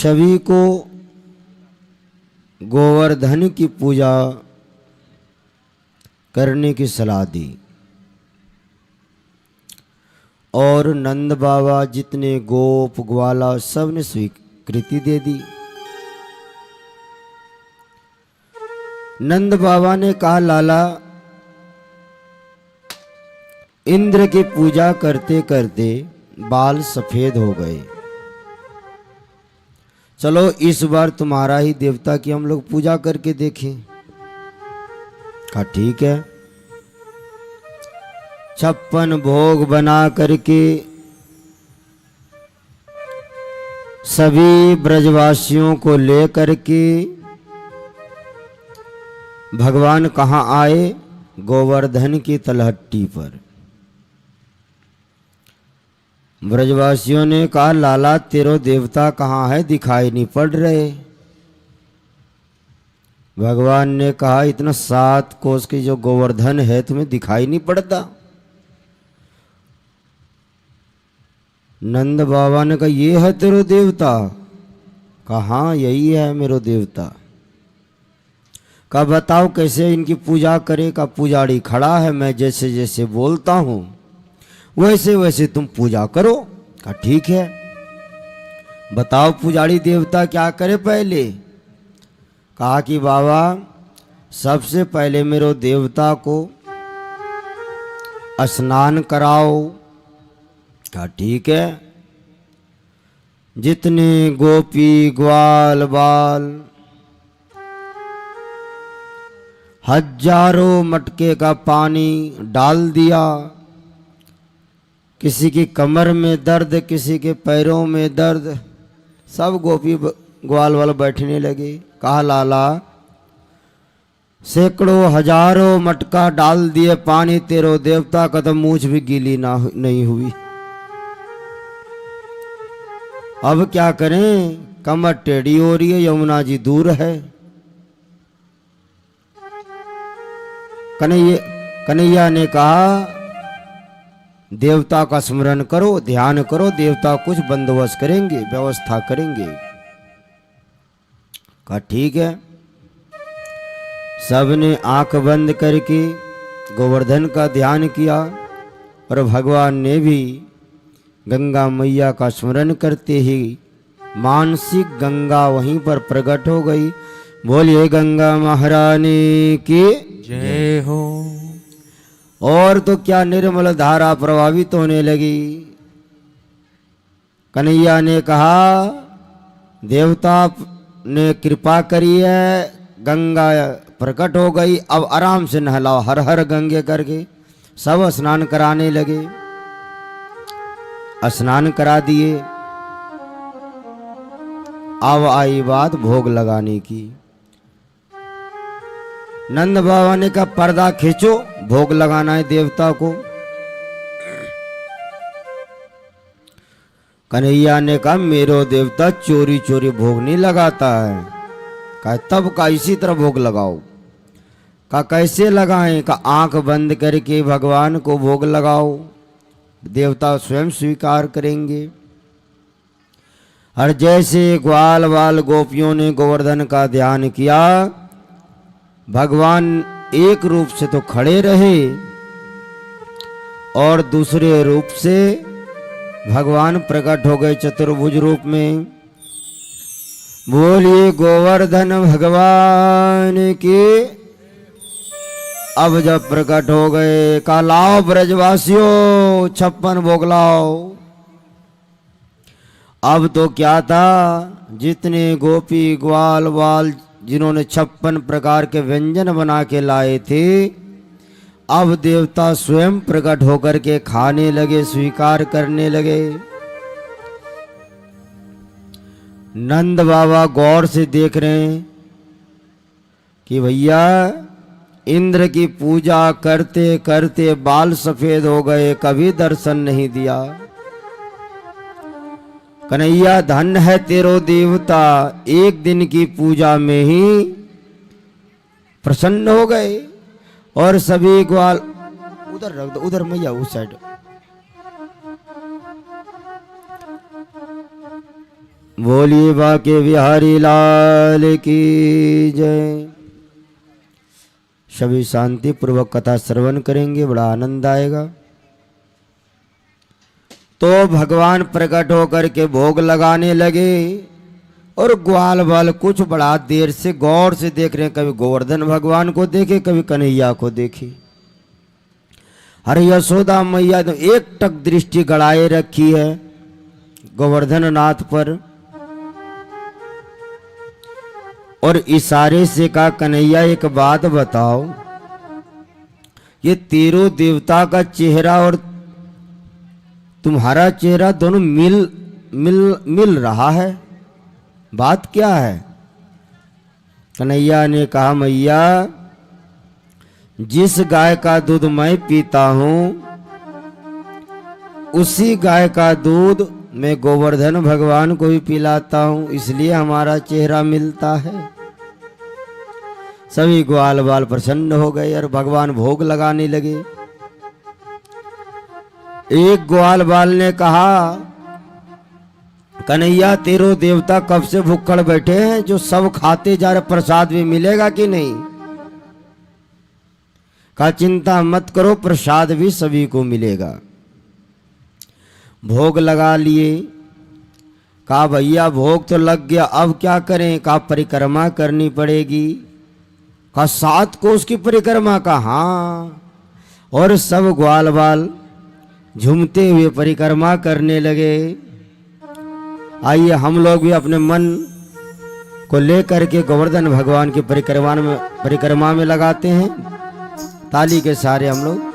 सभी को गोवर्धन की पूजा करने की सलाह दी और नंद बाबा जितने गोप ग्वाला सब ने स्वीकृति दे दी। नंद बाबा ने कहा, लाला इंद्र की पूजा करते करते बाल सफेद हो गए, चलो इस बार तुम्हारा ही देवता की हम लोग पूजा करके देखें। कहा ठीक है। 56 भोग बना करके सभी ब्रजवासियों को ले करके भगवान कहाँ आए? गोवर्धन की तलहटी पर। ब्रजवासियों ने कहा, लाला तेरो देवता कहाँ है, दिखाई नहीं पड़ रहे। भगवान ने कहा, इतना 7 कोस की जो गोवर्धन है तुम्हें दिखाई नहीं पड़ता? नंद बाबा ने कहा, ये है तेरो देवता? कहा हाँ यही है मेरो देवता। कहा बताओ कैसे इनकी पूजा करे? का पुजारी खड़ा है, मैं जैसे जैसे बोलता हूं वैसे वैसे तुम पूजा करो। कहा ठीक है, बताओ पुजारी देवता क्या करे पहले? कहा कि बाबा सबसे पहले मेरो देवता को स्नान कराओ। कहा ठीक है। जितने गोपी ग्वाल बाल हजारों मटके का पानी डाल दिया। किसी की कमर में दर्द, किसी के पैरों में दर्द, सब गोपी ग्वाल वाले बैठने लगे। कहा लाला सैकड़ों हजारों मटका डाल दिए पानी, तेरो देवता का तो मूंछ भी गीली नहीं हुई। अब क्या करें? कमर टेढ़ी हो रही है, यमुना जी दूर है। कन्हैया ने कहा देवता का स्मरण करो, ध्यान करो, देवता कुछ बंदोबस्त करेंगे, व्यवस्था करेंगे। कहा ठीक है। सबने आंख बंद करके गोवर्धन का ध्यान किया और भगवान ने भी गंगा मैया का स्मरण करते ही मानसिक गंगा वहीं पर प्रकट हो गई। बोलिए गंगा महारानी की जय हो। और तो क्या निर्मल धारा प्रभावित होने लगी। कन्हैया ने कहा देवता ने कृपा करी है, गंगा प्रकट हो गई, अब आराम से नहलाओ, हर हर गंगे करके सब स्नान कराने लगे। स्नान करा दिए। अब आई बात भोग लगाने की। नंद बाबा ने कहा पर्दा खींचो, भोग लगाना है देवता को। कन्हैया ने कहा मेरो देवता चोरी चोरी भोग नहीं लगाता है। कहा तब का इसी तरह भोग लगाओ। कहा कैसे लगाएं? का आंख बंद करके भगवान को भोग लगाओ, देवता स्वयं स्वीकार करेंगे। और जैसे ग्वाल बाल गोपियों ने गोवर्धन का ध्यान किया, भगवान एक रूप से तो खड़े रहे और दूसरे रूप से भगवान प्रकट हो गए चतुर्भुज रूप में। बोलिए गोवर्धन भगवान की। अब जब प्रकट हो गए, कहा लाओ ब्रजवासियों 56 भोग लाओ। अब तो क्या था, जितने गोपी ग्वाल बाल जिन्होंने 56 प्रकार के व्यंजन बना के लाए थे, अब देवता स्वयं प्रकट होकर के खाने लगे, स्वीकार करने लगे। नंद बाबा गौर से देख रहे हैं कि भैया इंद्र की पूजा करते करते बाल सफेद हो गए, कभी दर्शन नहीं दिया। कन्हैया धन है तेरो देवता, एक दिन की पूजा में ही प्रसन्न हो गए। और सभी ग्वाल उधर रख दो, उधर मैया उस साइड। बोलिए बाके बिहारी लाल की जय। सभी शांति पूर्वक कथा श्रवण करेंगे, बड़ा आनंद आएगा। तो भगवान प्रकट होकर के भोग लगाने लगे और ग्वाल बाल कुछ बड़ा देर से गौर से देख रहे हैं। कभी गोवर्धन भगवान को देखे, कभी कन्हैया को देखे। अरे यशोदा मैया तो एक टक दृष्टि गड़ाए रखी है गोवर्धन नाथ पर और इशारे से कहा, कन्हैया एक बात बताओ, ये तेरो देवता का चेहरा और तुम्हारा चेहरा दोनों मिल रहा है, बात क्या है? कन्हैया ने कहा, मैया जिस गाय का दूध मैं पीता हूं उसी गाय का दूध मैं गोवर्धन भगवान को भी पिलाता हूं, इसलिए हमारा चेहरा मिलता है। सभी ग्वाल बाल प्रसन्न हो गए और भगवान भोग लगाने लगे। एक ग्वाल बाल ने कहा, कन्हैया तेरो देवता कब से भुक्कड़ बैठे हैं, जो सब खाते जा रहे, प्रसाद भी मिलेगा कि नहीं? कहा चिंता मत करो, प्रसाद भी सभी को मिलेगा। भोग लगा लिए। कहा भैया भोग तो लग गया, अब क्या करें? कहा परिक्रमा करनी पड़ेगी। कहा 7 कोस की परिक्रमा? का हाँ। और सब ग्वाल बाल झूमते हुए परिक्रमा करने लगे। आइए हम लोग भी अपने मन को लेकर के गोवर्धन भगवान की परिक्रमा में लगाते हैं। ताली के सारे हम लोग